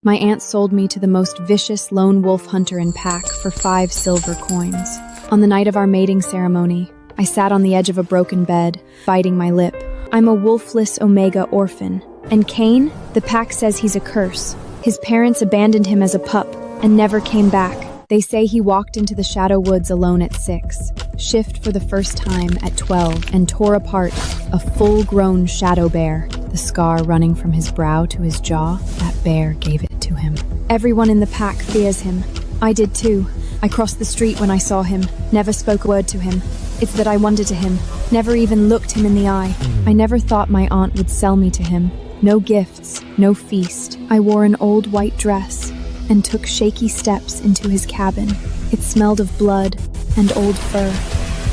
My aunt sold me to the most vicious lone wolf hunter in pack for 5 silver coins. On the night of our mating ceremony, I sat on the edge of a broken bed, biting my lip. I'm a wolfless Omega orphan. And Cain? The pack says he's a curse. His parents abandoned him as a pup and never came back. They say he walked into the shadow woods alone at 6, shift for the first time at 12, and tore apart a full-grown shadow bear. The scar running from his brow to his jaw, that bear gave it to him. Everyone in the pack fears him. I did too. I crossed the street when I saw him, never spoke a word to him. It's that I wanted to him, never even looked him in the eye. I never thought my aunt would sell me to him. No gifts, no feast. I wore an old white dress and took shaky steps into his cabin. It smelled of blood and old fur.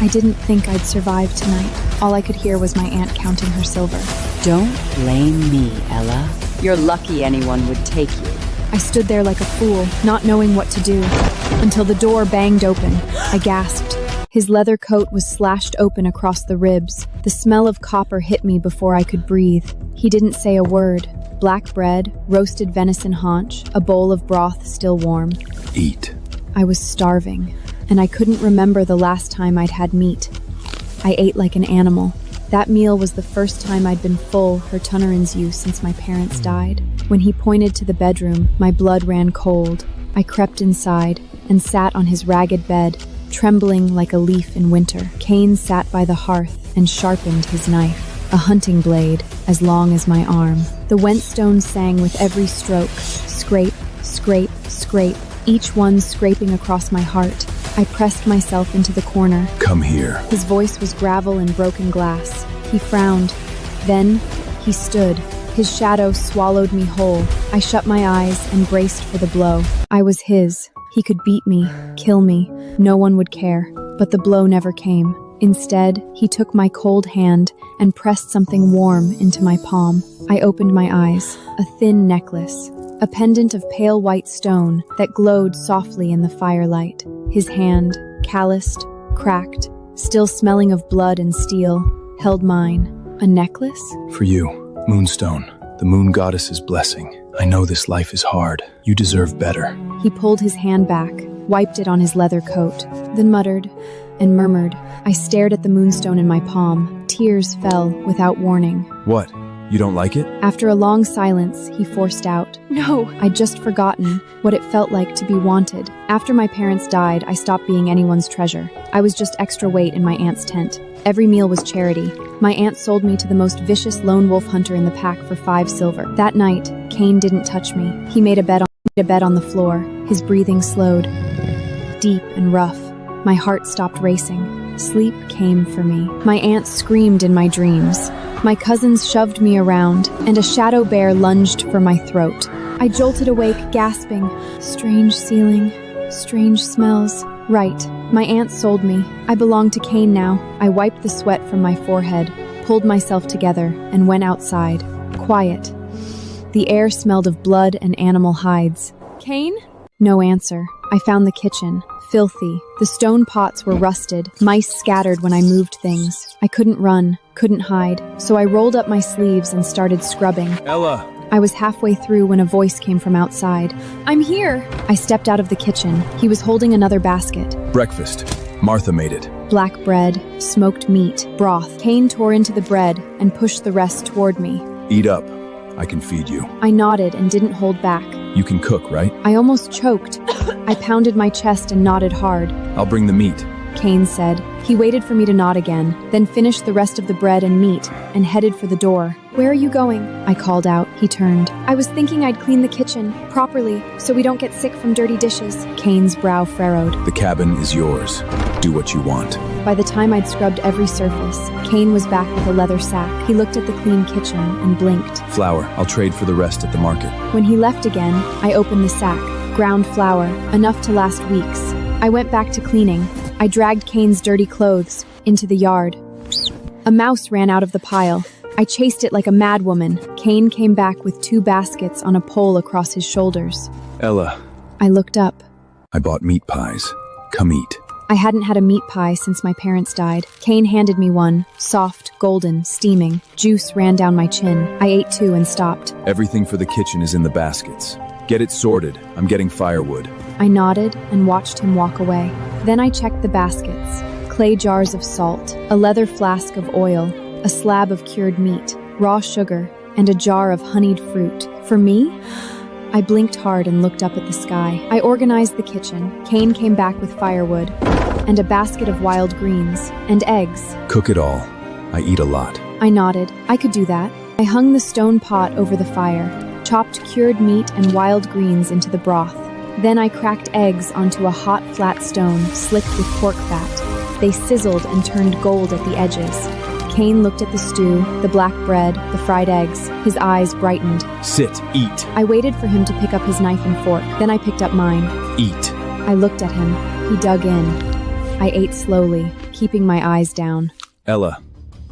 I didn't think I'd survive tonight. All I could hear was my aunt counting her silver. Don't blame me, Ella. You're lucky anyone would take you. I stood there like a fool, not knowing what to do, until the door banged open. I gasped. His leather coat was slashed open across the ribs. The smell of copper hit me before I could breathe. He didn't say a word. Black bread, roasted venison haunch, a bowl of broth still warm. Eat. I was starving, and I couldn't remember the last time I'd had meat. I ate like an animal. That meal was the first time I'd been full, her Tunneran's use, since my parents died. When he pointed to the bedroom, my blood ran cold. I crept inside and sat on his ragged bed, trembling like a leaf in winter. Cain sat by the hearth and sharpened his knife, a hunting blade as long as my arm. The whetstone sang with every stroke, scrape, scrape, scrape, each one scraping across my heart. I pressed myself into the corner. Come here. His voice was gravel and broken glass. He frowned. Then he stood. His shadow swallowed me whole. I shut my eyes and braced for the blow. I was his. He could beat me, kill me. No one would care. But the blow never came. Instead, he took my cold hand and pressed something warm into my palm. I opened my eyes. A thin necklace. A pendant of pale white stone that glowed softly in the firelight. His hand, calloused, cracked, still smelling of blood and steel, held mine. A necklace? For you, Moonstone, the moon goddess's blessing. I know this life is hard. You deserve better. He pulled his hand back, wiped it on his leather coat, then muttered and murmured. I stared at the moonstone in my palm. Tears fell without warning. What? You don't like it? After a long silence, he forced out, "No." I'd just forgotten what it felt like to be wanted. After my parents died, I stopped being anyone's treasure. I was just extra weight in my aunt's tent. Every meal was charity. My aunt sold me to the most vicious lone wolf hunter in the pack for 5 silver. That night, Cain didn't touch me. He made a bed on the floor. His breathing slowed, deep and rough. My heart stopped racing. Sleep came for me. My aunt screamed in my dreams. My cousins shoved me around, and a shadow bear lunged for my throat. I jolted awake, gasping. Strange ceiling, strange smells. Right, my aunt sold me. I belong to Cain now. I wiped the sweat from my forehead, pulled myself together, and went outside. Quiet. The air smelled of blood and animal hides. Cain? No answer. I found the kitchen. Filthy. The stone pots were rusted. Mice scattered when I moved things. I couldn't run, couldn't hide, so I rolled up my sleeves and started scrubbing. Ella! I was halfway through when a voice came from outside. I'm here! I stepped out of the kitchen. He was holding another basket. Breakfast. Martha made it. Black bread, smoked meat, broth. Cain tore into the bread and pushed the rest toward me. Eat up. I can feed you. I nodded and didn't hold back. You can cook, right? I almost choked. I pounded my chest and nodded hard. I'll bring the meat. Cain said. He waited for me to nod again, then finished the rest of the bread and meat, and headed for the door. Where are you going? I called out. He turned. I was thinking I'd clean the kitchen, properly, so we don't get sick from dirty dishes. Cain's brow furrowed. The cabin is yours. Do what you want. By the time I'd scrubbed every surface, Cain was back with a leather sack. He looked at the clean kitchen and blinked. Flour. I'll trade for the rest at the market. When he left again, I opened the sack. Ground flour, enough to last weeks. I went back to cleaning. I dragged Cain's dirty clothes into the yard. A mouse ran out of the pile. I chased it like a madwoman. Cain came back with 2 baskets on a pole across his shoulders. Ella. I looked up. I bought meat pies. Come eat. I hadn't had a meat pie since my parents died. Cain handed me one, soft, golden, steaming. Juice ran down my chin. I ate 2 and stopped. Everything for the kitchen is in the baskets. Get it sorted. I'm getting firewood. I nodded and watched him walk away. Then I checked the baskets. Clay jars of salt, a leather flask of oil, a slab of cured meat, raw sugar, and a jar of honeyed fruit. For me? I blinked hard and looked up at the sky. I organized the kitchen. Cain came back with firewood, and a basket of wild greens, and eggs. Cook it all. I eat a lot. I nodded. I could do that. I hung the stone pot over the fire, chopped cured meat and wild greens into the broth. Then I cracked eggs onto a hot, flat stone, slicked with pork fat. They sizzled and turned gold at the edges. Cain looked at the stew, the black bread, the fried eggs. His eyes brightened. Sit, eat. I waited for him to pick up his knife and fork. Then I picked up mine. Eat. I looked at him. He dug in. I ate slowly, keeping my eyes down. Ella,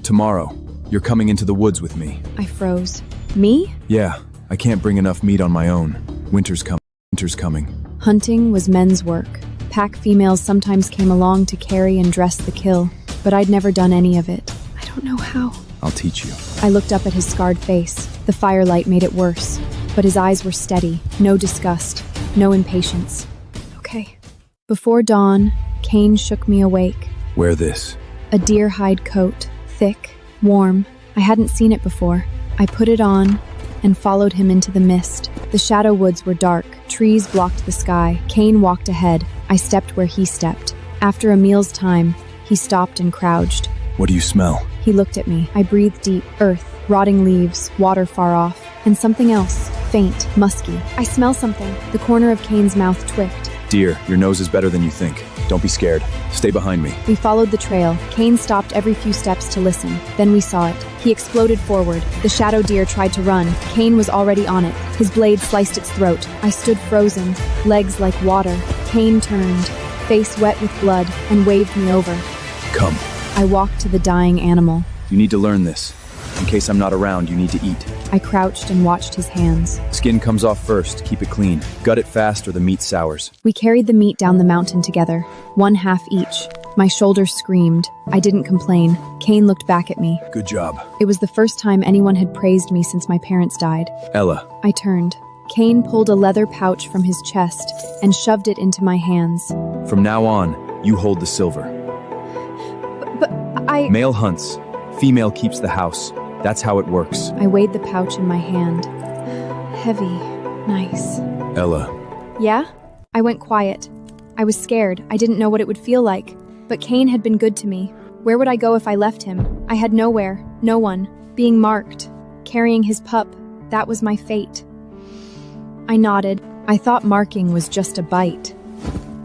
tomorrow, you're coming into the woods with me. I froze. Me? Yeah, I can't bring enough meat on my own. Winter's coming. Hunting was men's work. Pack females sometimes came along to carry and dress the kill, but I'd never done any of it. I don't know how. I'll teach you. I looked up at his scarred face. The firelight made it worse, but his eyes were steady. No disgust, no impatience. Okay. Before dawn, Cain shook me awake. Wear this. A deer hide coat, thick, warm. I hadn't seen it before. I put it on and followed him into the mist. The shadow woods were dark. Trees blocked the sky. Cain walked ahead. I stepped where he stepped. After a meal's time, he stopped and crouched. What do you smell? He looked at me. I breathed deep. Earth, rotting leaves, water far off, and something else, faint, musky. I smell something. The corner of Cain's mouth twicked. Dear, your nose is better than you think. Don't be scared. Stay behind me. We followed the trail. Cain stopped every few steps to listen. Then we saw it. He exploded forward. The shadow deer tried to run. Cain was already on it. His blade sliced its throat. I stood frozen, legs like water. Cain turned, face wet with blood, and waved me over. Come. I walked to the dying animal. You need to learn this. In case I'm not around, you need to eat. I crouched and watched his hands. Skin comes off first. Keep it clean. Gut it fast or the meat sours. We carried the meat down the mountain together, one half each. My shoulders screamed. I didn't complain. Cain looked back at me. Good job. It was the first time anyone had praised me since my parents died. Ella. I turned. Cain pulled a leather pouch from his chest and shoved it into my hands. From now on, you hold the silver. But I... Male hunts. Female keeps the house. That's how it works. I weighed the pouch in my hand. Heavy. Nice. Ella. Yeah? I went quiet. I was scared. I didn't know what it would feel like. But Cain had been good to me. Where would I go if I left him? I had nowhere. No one. Being marked. Carrying his pup. That was my fate. I nodded. I thought marking was just a bite.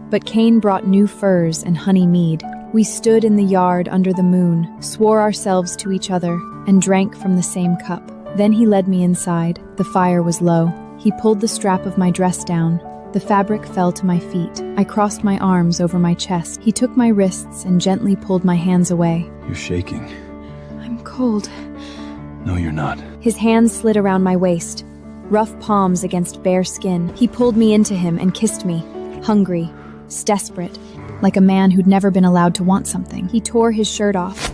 But Cain brought new furs and honey mead. We stood in the yard under the moon, swore ourselves to each other, and drank from the same cup. Then he led me inside. The fire was low. He pulled the strap of my dress down. The fabric fell to my feet. I crossed my arms over my chest. He took my wrists and gently pulled my hands away. You're shaking. I'm cold. No, you're not. His hands slid around my waist, rough palms against bare skin. He pulled me into him and kissed me, hungry, desperate, like a man who'd never been allowed to want something. He tore his shirt off.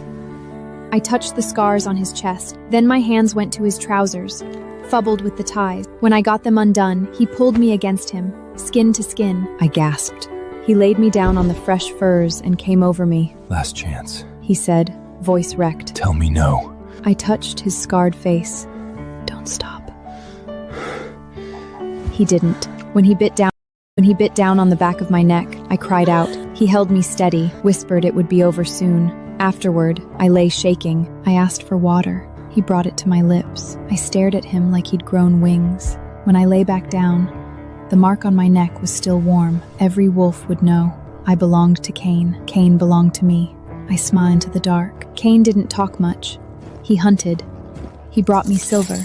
I touched the scars on his chest. Then my hands went to his trousers, fumbled with the ties. When I got them undone, he pulled me against him, skin to skin. I gasped. He laid me down on the fresh furs and came over me. Last chance. He said, voice wrecked. Tell me no. I touched his scarred face. Don't stop. He didn't. When he bit down on the back of my neck, I cried out. He held me steady, whispered it would be over soon. Afterward, I lay shaking. I asked for water. He brought it to my lips. I stared at him like he'd grown wings. When I lay back down, the mark on my neck was still warm. Every wolf would know. I belonged to Cain. Cain belonged to me. I smiled into the dark. Cain didn't talk much. He hunted. He brought me silver.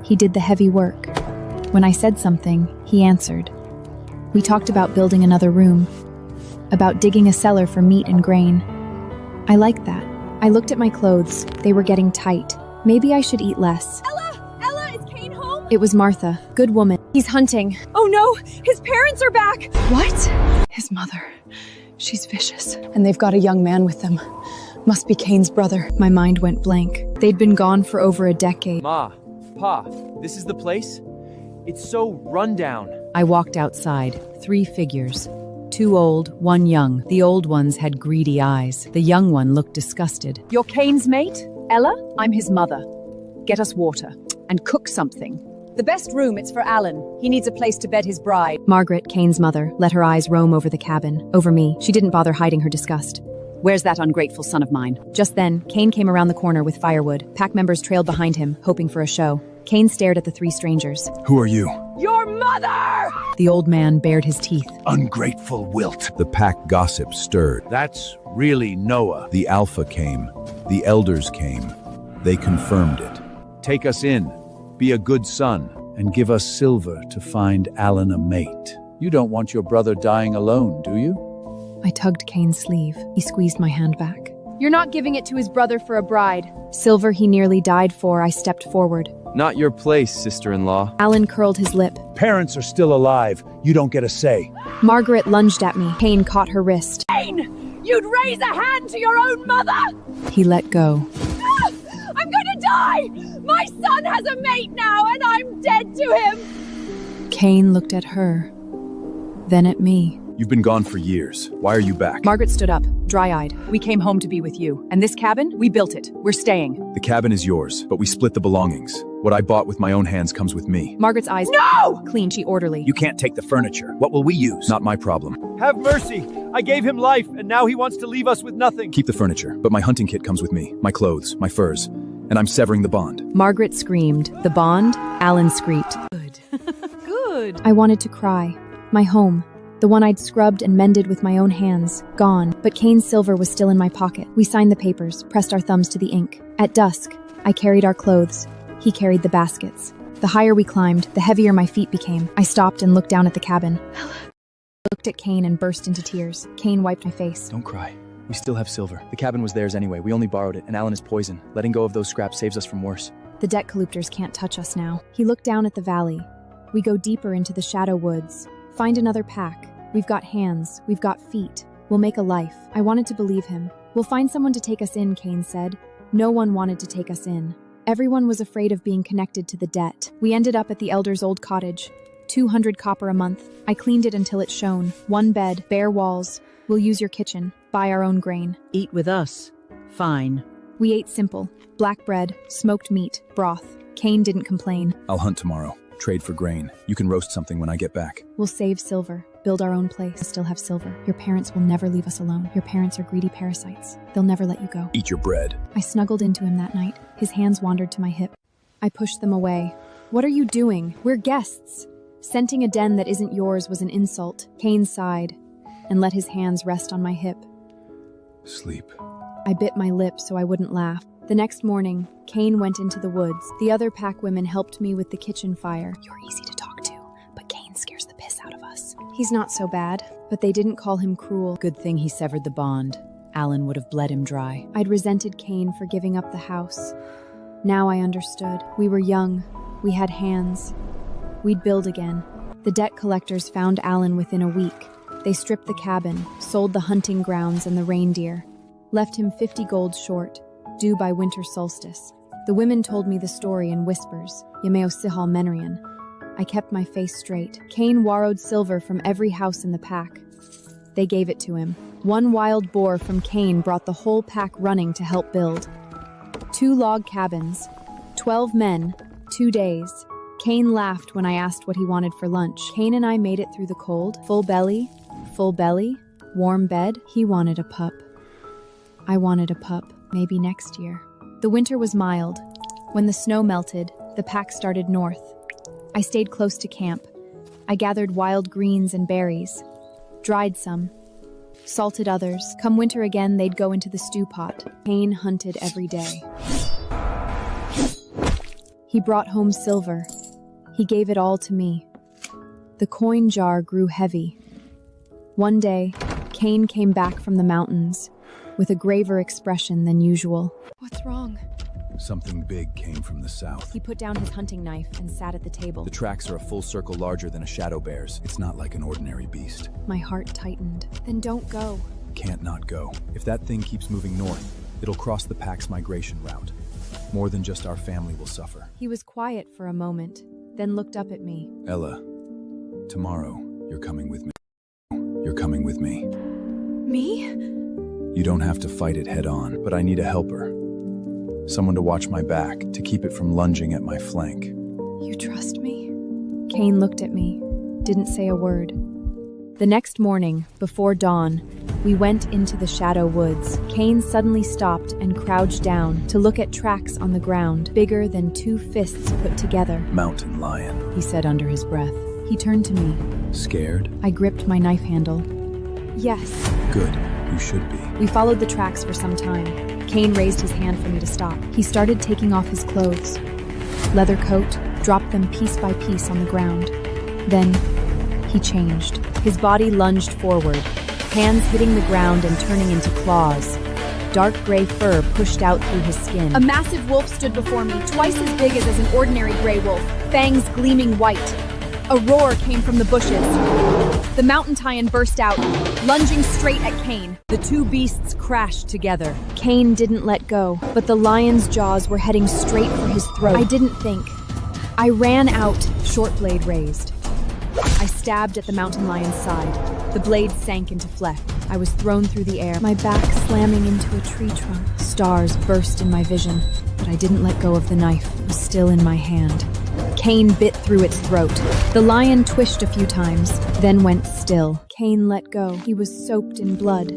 He did the heavy work. When I said something, he answered. We talked about building another room, about digging a cellar for meat and grain. I liked that. I looked at my clothes. They were getting tight. Maybe I should eat less. Ella, is Cain home? It was Martha, good woman. He's hunting. Oh no, his parents are back! What? His mother. She's vicious. And they've got a young man with them. Must be Cain's brother. My mind went blank. They'd been gone for over a decade. Ma, Pa, this is the place? It's so rundown. I walked outside. 3 figures. 2 old, 1 young. The old ones had greedy eyes. The young one looked disgusted. You're Kane's mate? Ella? I'm his mother. Get us water. And cook something. The best room, it's for Alan. He needs a place to bed his bride. Margaret, Kane's mother, let her eyes roam over the cabin, over me. She didn't bother hiding her disgust. Where's that ungrateful son of mine? Just then, Kane came around the corner with firewood. Pack members trailed behind him, hoping for a show. Kane stared at the 3 strangers. Who are you? Your mother! The old man bared his teeth. Ungrateful wilt. The pack gossip stirred. That's really Noah. The Alpha came. The elders came. They confirmed it. Take us in. Be a good son. And give us silver to find Alan a mate. You don't want your brother dying alone, do you? I tugged Kane's sleeve. He squeezed my hand back. You're not giving it to his brother for a bride. Silver he nearly died for, I stepped forward. Not your place, sister-in-law. Alan curled his lip. Parents are still alive. You don't get a say. Margaret lunged at me. Kane caught her wrist. Kane! You'd raise a hand to your own mother! He let go. I'm gonna die! My son has a mate now, and I'm dead to him! Kane looked at her, then at me. You've been gone for years. Why are you back? Margaret stood up, dry-eyed. We came home to be with you. And this cabin? We built it. We're staying. The cabin is yours, but we split the belongings. What I bought with my own hands comes with me. Margaret's eyes No! clean, she orderly. You can't take the furniture. What will we use? Not my problem. Have mercy! I gave him life, and now he wants to leave us with nothing. Keep the furniture, but my hunting kit comes with me. My clothes, my furs. And I'm severing the bond. Margaret screamed. The bond? Alan squeaked. Good. Good. I wanted to cry. My home. The one I'd scrubbed and mended with my own hands. Gone. But Kane's silver was still in my pocket. We signed the papers, pressed our thumbs to the ink. At dusk, I carried our clothes. He carried the baskets. The higher we climbed, the heavier my feet became. I stopped and looked down at the cabin. Looked at Kane and burst into tears. Kane wiped my face. Don't cry. We still have silver. The cabin was theirs anyway. We only borrowed it, and Alan is poison. Letting go of those scraps saves us from worse. The debt collectors can't touch us now. He looked down at the valley. We go deeper into the shadow woods. Find another pack. We've got hands. We've got feet. We'll make a life. I wanted to believe him. We'll find someone to take us in, Kane said. No one wanted to take us in. Everyone was afraid of being connected to the debt. We ended up at the elder's old cottage. 200 copper a month. I cleaned it until it shone. 1 bed, bare walls. We'll use your kitchen. Buy our own grain. Eat with us. Fine. We ate simple. Black bread, smoked meat, broth. Kane didn't complain. I'll hunt tomorrow. Trade for grain. You can roast something when I get back. We'll save silver. Build our own place. Still have silver. Your parents will never leave us alone. Your parents are greedy parasites. They'll never let you go. Eat your bread. I snuggled into him that night. His hands wandered to my hip. I pushed them away. What are you doing? We're guests. Scenting a den that isn't yours was an insult. Kane sighed and let his hands rest on my hip. Sleep. I bit my lip so I wouldn't laugh. The next morning, Kane went into the woods. The other pack women helped me with the kitchen fire. You're easy to talk to, but Kane scares the piss out of us. He's not so bad, but they didn't call him cruel. Good thing he severed the bond. Alan would have bled him dry. I'd resented Kane for giving up the house. Now I understood. We were young. We had hands. We'd build again. The debt collectors found Alan within a week. They stripped the cabin, sold the hunting grounds and the reindeer, left him 50 gold short, due by winter solstice. The women told me the story in whispers. Yameo Sihal Menrian. I kept my face straight. Kane borrowed silver from every house in the pack. They gave it to him. 1 wild boar from Kane brought the whole pack running to help build. 2 log cabins, 12 men, 2 days. Kane laughed when I asked what he wanted for lunch. Kane and I made it through the cold. Full belly, warm bed. He wanted a pup. I wanted a pup, maybe next year. The winter was mild. When the snow melted, the pack started north. I stayed close to camp. I gathered wild greens and berries, dried some, salted others. Come winter again, they'd go into the stew pot. Kane hunted every day. He brought home silver. He gave it all to me. The coin jar grew heavy. One day, Kane came back from the mountains with a graver expression than usual. What's wrong? Something big came from the south. He put down his hunting knife and sat at the table. The tracks are a full circle larger than a shadow bear's. It's not like an ordinary beast. My heart tightened. Then don't go. Can't not go. If that thing keeps moving north, it'll cross the pack's migration route. More than just our family will suffer. He was quiet for a moment. then looked up at me. Ella, tomorrow, you're coming with me. You're coming with me. Me? You don't have to fight it head on, but I need a helper. Someone to watch my back, to keep it from lunging at my flank. You trust me? Kane looked at me, didn't say a word. The next morning, before dawn, we went into the shadow woods. Kane suddenly stopped and crouched down to look at tracks on the ground, bigger than 2 fists put together. Mountain lion. He said under his breath. He turned to me. Scared? I gripped my knife handle. Yes. Good. You should be. We followed the tracks for some time. Kane raised his hand for me to stop. He started taking off his clothes. Leather coat, dropped them piece by piece on the ground. Then, he changed. His body lunged forward, hands hitting the ground and turning into claws. Dark gray fur pushed out through his skin. A massive wolf stood before me, twice as big as an ordinary gray wolf, fangs gleaming white. A roar came from the bushes. The mountain lion burst out, lunging straight at Kane. The 2 beasts crashed together. Kane didn't let go, but the lion's jaws were heading straight for his throat. I didn't think. I ran out, short blade raised. I stabbed at the mountain lion's side. The blade sank into flesh. I was thrown through the air, my back slamming into a tree trunk. Stars burst in my vision, but I didn't let go of the knife. It was still in my hand. Kane bit through its throat. The lion twished a few times, then went still. Kane let go. He was soaked in blood.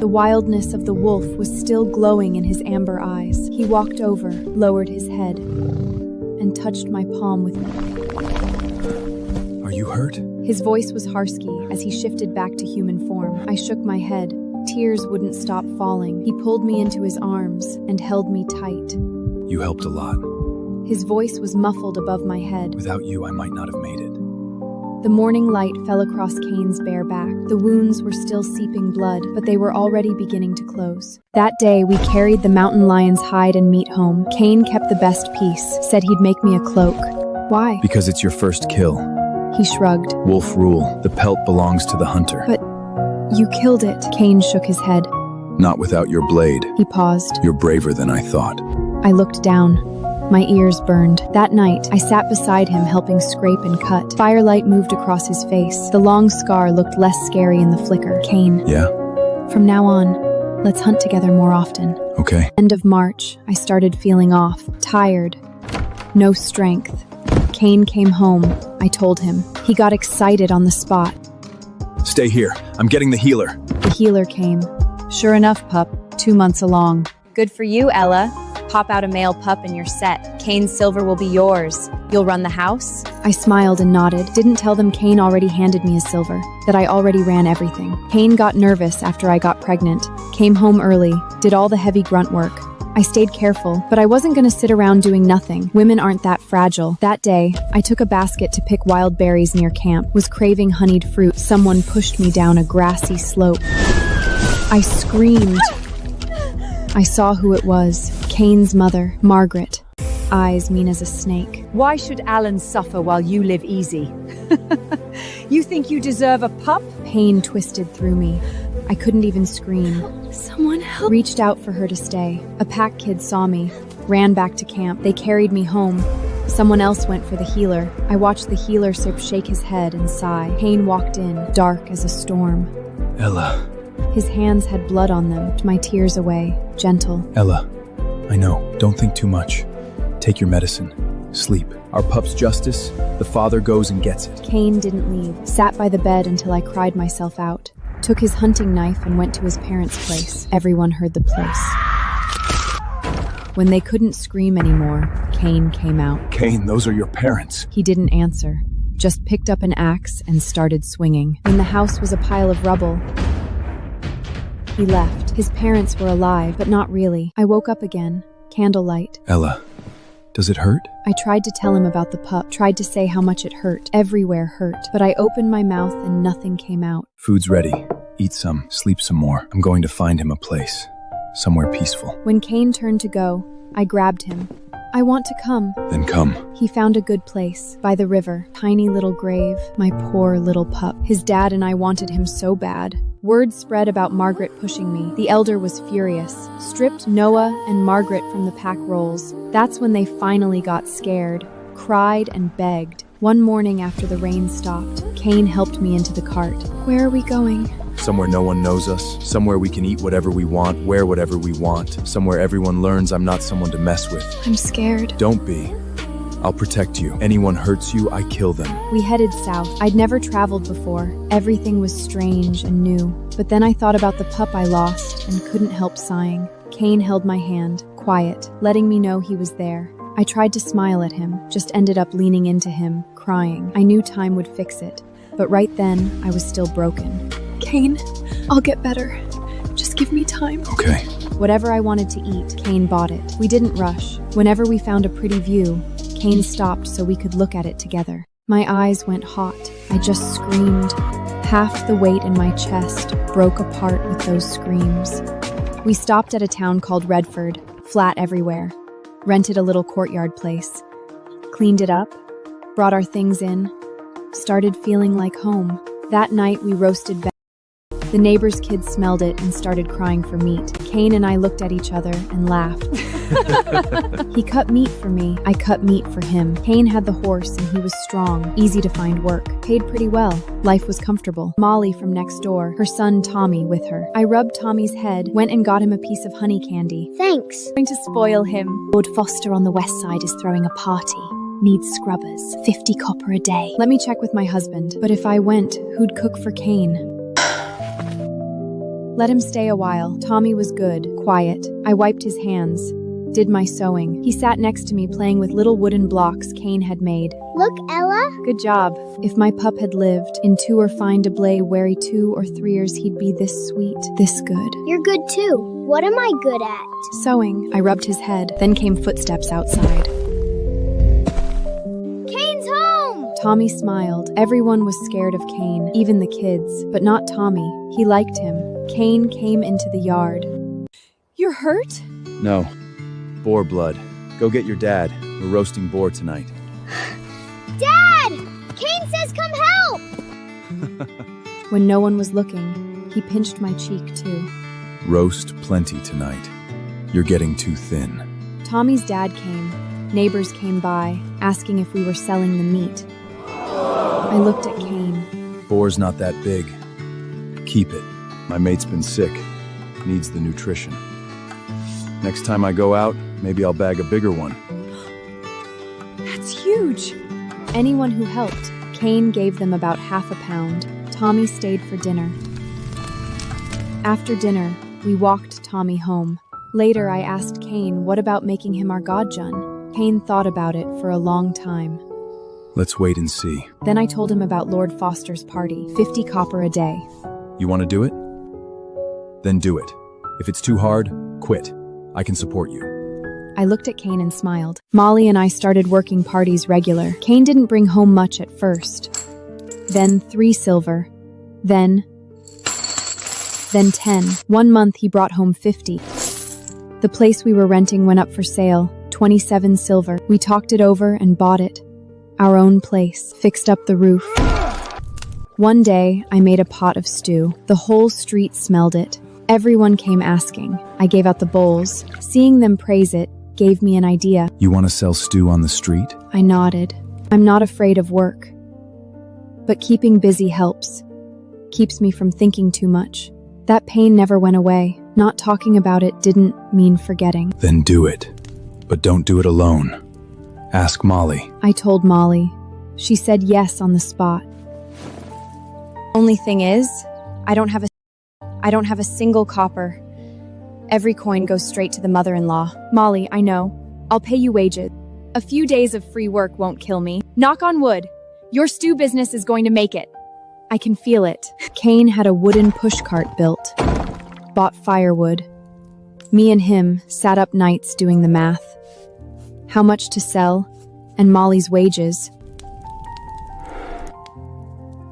The wildness of the wolf was still glowing in his amber eyes. He walked over, lowered his head, and touched my palm with it. Are you hurt? His voice was husky as he shifted back to human form. I shook my head. Tears wouldn't stop falling. He pulled me into his arms and held me tight. You helped a lot. His voice was muffled above my head. Without you, I might not have made it. The morning light fell across Kane's bare back. The wounds were still seeping blood, but they were already beginning to close. That day, we carried the mountain lion's hide and meat home. Kane kept the best piece, said he'd make me a cloak. Why? Because it's your first kill. He shrugged. Wolf rule. The pelt belongs to the hunter. But you killed it. Kane shook his head. Not without your blade. He paused. You're braver than I thought. I looked down. My ears burned. That night, I sat beside him helping scrape and cut. Firelight moved across his face. The long scar looked less scary in the flicker. Kane. Yeah? From now on, let's hunt together more often. Okay. End of March, I started feeling off. Tired. No strength. Kane came home. I told him. He got excited on the spot. Stay here. I'm getting the healer. The healer came. Sure enough, pup. 2 months along. Good for you, Ella. Pop out a male pup and you're set. Kane's silver will be yours. You'll run the house? I smiled and nodded. Didn't tell them Kane already handed me his silver, that I already ran everything. Kane got nervous after I got pregnant. Came home early, did all the heavy grunt work. I stayed careful, but I wasn't going to sit around doing nothing. Women aren't that fragile. That day, I took a basket to pick wild berries near camp. Was craving honeyed fruit. Someone pushed me down a grassy slope. I screamed. I saw who it was. Kane's mother, Margaret. Eyes mean as a snake. Why should Alan suffer while you live easy? You think you deserve a pup? Pain twisted through me. I couldn't even scream. Someone help. Reached out for her to stay. A pack kid saw me, ran back to camp. They carried me home. Someone else went for the healer. I watched the healer shake his head and sigh. Kane walked in, dark as a storm. Ella. His hands had blood on them. My tears away, gentle. Ella, I know. Don't think too much. Take your medicine. Sleep. Our pup's justice, the father goes and gets it. Kane didn't leave. Sat by the bed until I cried myself out. Took his hunting knife and went to his parents' place. Everyone heard the place. When they couldn't scream anymore, Kane came out. Kane, those are your parents. He didn't answer, just picked up an axe and started swinging. In the house was a pile of rubble. He left. His parents were alive, but not really. I woke up again. Candlelight. Ella, does it hurt? I tried to tell him about the pup, tried to say how much it hurt. Everywhere hurt. But I opened my mouth and nothing came out. Food's ready. Eat some, sleep some more. I'm going to find him a place. Somewhere peaceful. When Kane turned to go, I grabbed him. I want to come. Then come. He found a good place, by the river. Tiny little grave. My poor little pup. His dad and I wanted him so bad. Word spread about Margaret pushing me. The elder was furious. Stripped Noah and Margaret from the pack rolls. That's when they finally got scared. cried and begged. One morning after the rain stopped, Cain helped me into the cart. Where are we going? Somewhere no one knows us, somewhere we can eat whatever we want, wear whatever we want, somewhere everyone learns I'm not someone to mess with. I'm scared. Don't be. I'll protect you. Anyone hurts you, I kill them. We headed south. I'd never traveled before. Everything was strange and new. But then I thought about the pup I lost and couldn't help sighing. Cain held my hand, quiet, letting me know he was there. I tried to smile at him, just ended up leaning into him, crying. I knew time would fix it. But right then, I was still broken. Cain, I'll get better. Just give me time. Okay. Whatever I wanted to eat, Cain bought it. We didn't rush. Whenever we found a pretty view, Cain stopped so we could look at it together. My eyes went hot. I just screamed. Half the weight in my chest broke apart with those screams. We stopped at a town called Redford, flat everywhere. Rented a little courtyard place. Cleaned it up, brought our things in, started feeling like home. That night we roasted vegetables. The neighbor's kids smelled it and started crying for meat. Cain and I looked at each other and laughed. He cut meat for me, I cut meat for him. Cain had the horse and he was strong, easy to find work, paid pretty well. Life was comfortable. Molly from next door, her son Tommy with her. I rubbed Tommy's head, went and got him a piece of honey candy. Thanks. Going to spoil him. Lord Foster on the west side is throwing a party. Needs scrubbers. 50 copper a day. Let me check with my husband. But if I went, who'd cook for Cain? Let him stay a while. Tommy was good, quiet. I wiped his hands, did my sewing. He sat next to me playing with little wooden blocks Cain had made. Look, Ella. Good job. If my pup had lived in 2 or find a blay wary 2 or 3 years, he'd be this sweet, this good. You're good too. What am I good at? Sewing. I rubbed his head. Then came footsteps outside. Cain's home! Tommy smiled. Everyone was scared of Cain, even the kids, but not Tommy. He liked him. Cain came into the yard. You're hurt? No. Boar blood. Go get your dad. We're roasting boar tonight. Dad! Cain says come help! When no one was looking, he pinched my cheek too. Roast plenty tonight. You're getting too thin. Tommy's dad came. Neighbors came by, asking if we were selling the meat. I looked at Cain. Boar's not that big. Keep it. My mate's been sick. Needs the nutrition. Next time I go out, maybe I'll bag a bigger one. That's huge! Anyone who helped, Cain gave them about half a pound. Tommy stayed for dinner. After dinner, we walked Tommy home. Later, I asked Cain what about making him our godjun. Cain thought about it for a long time. Let's wait and see. Then I told him about Lord Foster's party, 50 copper a day. You want to do it? Then do it. If it's too hard, quit. I can support you. I looked at Cain and smiled. Molly and I started working parties regular. Cain didn't bring home much at first. Then 3 silver. Then 10. 1 month he brought home 50. The place we were renting went up for sale, 27 silver. We talked it over and bought it. Our own place. Fixed up the roof. One day, I made a pot of stew. The whole street smelled it. Everyone came asking. I gave out the bowls. Seeing them praise it gave me an idea. You want to sell stew on the street? I nodded. I'm not afraid of work. But keeping busy helps. Keeps me from thinking too much. That pain never went away. Not talking about it didn't mean forgetting. Then do it. But don't do it alone. Ask Molly. I told Molly. She said yes on the spot. Only thing is, I don't have a single copper. Every coin goes straight to the mother-in-law. Molly, I know. I'll pay you wages. A few days of free work won't kill me. Knock on wood. Your stew business is going to make it. I can feel it. Cain had a wooden pushcart built. Bought firewood. Me and him sat up nights doing the math. How much to sell, and Molly's wages.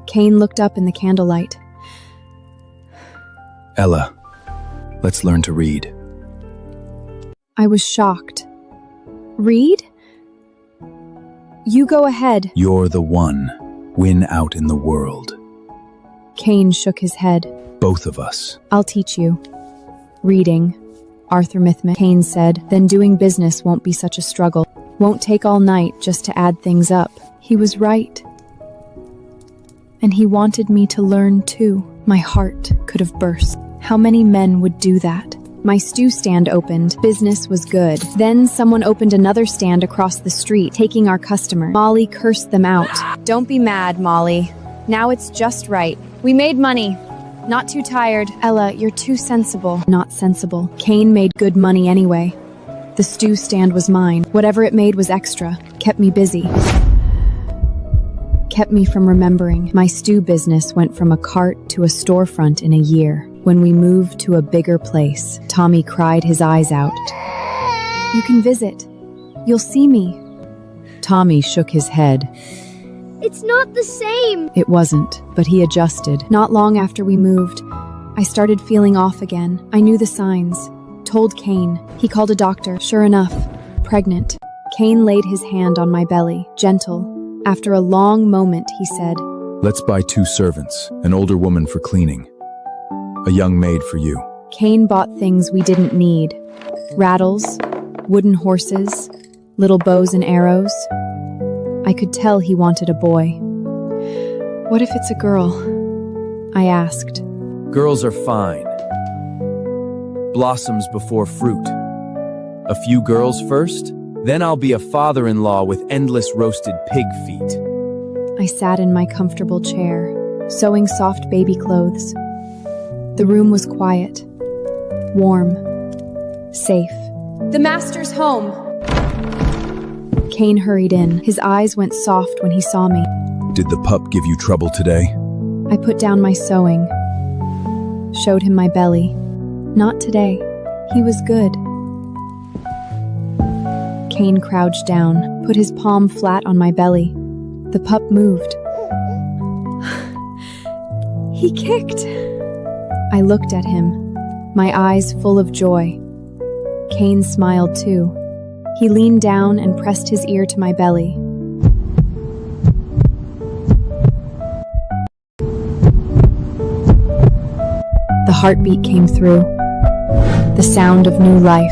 Cain looked up in the candlelight. Ella, let's learn to read. I was shocked. Read? You go ahead. You're the one. Win out in the world. Cain shook his head. Both of us. I'll teach you. Reading. Arthur Cain said, then doing business won't be such a struggle. Won't take all night just to add things up. He was right. And he wanted me to learn too. My heart could have burst. How many men would do that? My stew stand opened. Business was good. Then someone opened another stand across the street, taking our customers. Molly cursed them out. Don't be mad, Molly. Now it's just right. We made money. Not too tired. Ella, you're too sensible. Not sensible. Kane made good money anyway. The stew stand was mine. Whatever it made was extra. Kept me busy. Kept me from remembering. My stew business went from a cart to a storefront in a year. When we moved to a bigger place, Tommy cried his eyes out. You can visit. You'll see me. Tommy shook his head. It's not the same. It wasn't, but he adjusted. Not long after we moved, I started feeling off again. I knew the signs. Told Kane. He called a doctor. Sure enough, pregnant. Kane laid his hand on my belly, gentle. After a long moment, he said, Let's buy 2 servants, an older woman for cleaning, a young maid for you. Kane bought things we didn't need. Rattles, wooden horses, little bows and arrows. I could tell he wanted a boy. What if it's a girl? I asked. Girls are fine. Blossoms before fruit. A few girls first, then I'll be a father-in-law with endless roasted pig feet. I sat in my comfortable chair, sewing soft baby clothes. The room was quiet, warm, safe. The master's home. Kane hurried in. His eyes went soft when he saw me. Did the pup give you trouble today? I put down my sewing, showed him my belly. Not today. He was good. Kane crouched down, put his palm flat on my belly. The pup moved. He kicked. I looked at him, my eyes full of joy. Kane smiled too. He leaned down and pressed his ear to my belly. The heartbeat came through, the sound of new life.